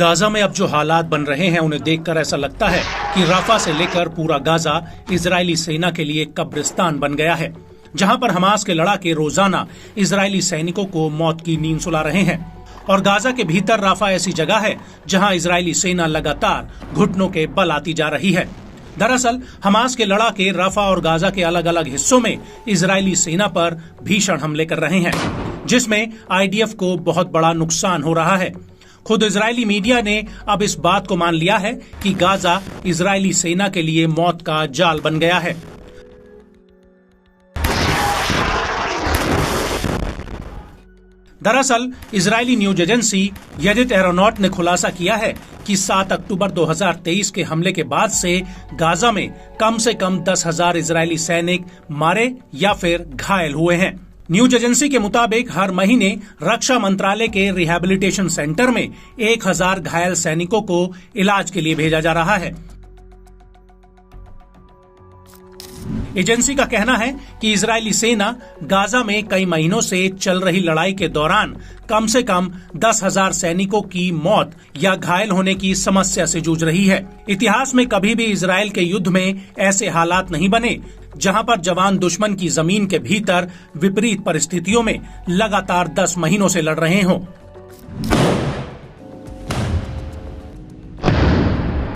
Gaza में अब जो हालात बन रहे हैं उन्हें देखकर ऐसा लगता है कि राफा से लेकर पूरा गाजा इजरायली सेना के लिए कब्रिस्तान बन गया है, जहां पर हमास के लड़ाके रोजाना इजरायली सैनिकों को मौत की नींद सुला रहे हैं। और गाजा के भीतर राफा ऐसी जगह है जहां इजरायली सेना लगातार घुटनों के बल आती जा रही है। दरअसल हमास के लड़ाके राफा और गाजा के अलग अलग हिस्सों में इजरायली सेना पर भीषण हमले कर रहे हैं, जिसमें आईडीएफ को बहुत बड़ा नुकसान हो रहा है। खुद इजरायली मीडिया ने अब इस बात को मान लिया है कि गाजा इजरायली सेना के लिए मौत का जाल बन गया है। दरअसल इजरायली न्यूज एजेंसी येडिट एरोनॉट ने खुलासा किया है कि 7 अक्टूबर 2023 के हमले के बाद से गाजा में कम से कम 10,000 इजरायली सैनिक मारे या फिर घायल हुए हैं। न्यूज एजेंसी के मुताबिक हर महीने रक्षा मंत्रालय के रिहैबिलिटेशन सेंटर में 1,000 घायल सैनिकों को इलाज के लिए भेजा जा रहा है। एजेंसी का कहना है कि इजरायली सेना गाजा में कई महीनों से चल रही लड़ाई के दौरान कम से कम 10,000 सैनिकों की मौत या घायल होने की समस्या से जूझ रही है। इतिहास में कभी भी इजरायल के युद्ध में ऐसे हालात नहीं बने जहां पर जवान दुश्मन की जमीन के भीतर विपरीत परिस्थितियों में लगातार 10 महीनों से लड़ रहे हों।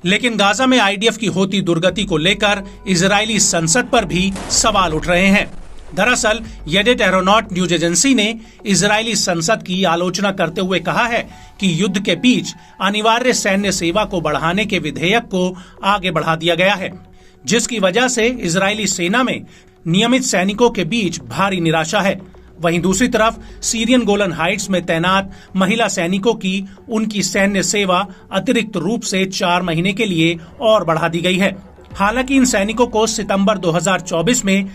लेकिन गाजा में आईडीएफ की होती दुर्गति को लेकर इजरायली संसद पर भी सवाल उठ रहे हैं। दरअसल येडिट एरोनॉट न्यूज एजेंसी ने इजरायली संसद की आलोचना करते हुए कहा है कि युद्ध के बीच अनिवार्य सैन्य सेवा को बढ़ाने के विधेयक को आगे बढ़ा दिया गया है, जिसकी वजह से इजरायली सेना में नियमित सैनिकों के बीच भारी निराशा है। वहीं दूसरी तरफ सीरियन गोलन हाइट्स में तैनात महिला सैनिकों की उनकी सैन्य सेवा अतिरिक्त रूप से 4 महीने के लिए और बढ़ा दी गई है। हालांकि इन सैनिकों को सितंबर 2024 में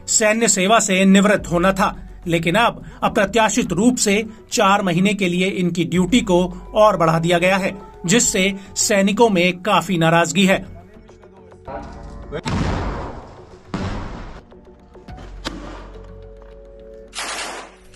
सैन्य सेवा से निवृत्त होना था, लेकिन अब अप्रत्याशित रूप से 4 महीने के लिए इनकी ड्यूटी को और बढ़ा दिया गया है, जिससे सैनिकों में काफी नाराजगी है।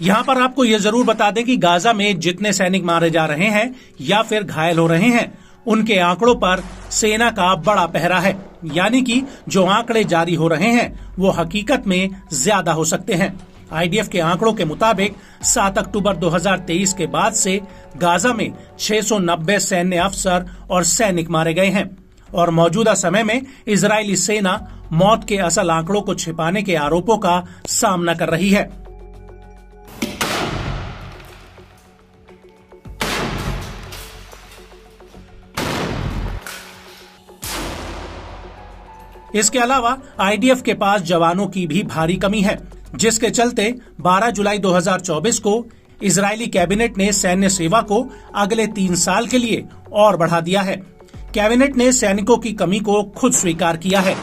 यहाँ पर आपको ये जरूर बता दें कि गाजा में जितने सैनिक मारे जा रहे हैं या फिर घायल हो रहे हैं, उनके आंकड़ों पर सेना का बड़ा पहरा है, यानी कि जो आंकड़े जारी हो रहे हैं वो हकीकत में ज्यादा हो सकते हैं। आईडीएफ के आंकड़ों के मुताबिक 7 अक्टूबर 2023 के बाद से गाजा में 690 सैन्य अफसर और सैनिक मारे गए हैं और मौजूदा समय में इजरायली सेना मौत के असल आंकड़ों को छिपाने के आरोपों का सामना कर रही है। इसके अलावा आईडीएफ के पास जवानों की भी भारी कमी है, जिसके चलते 12 जुलाई 2024 को इजरायली कैबिनेट ने सैन्य सेवा को अगले 3 साल के लिए और बढ़ा दिया है। कैबिनेट ने सैनिकों की कमी को खुद स्वीकार किया है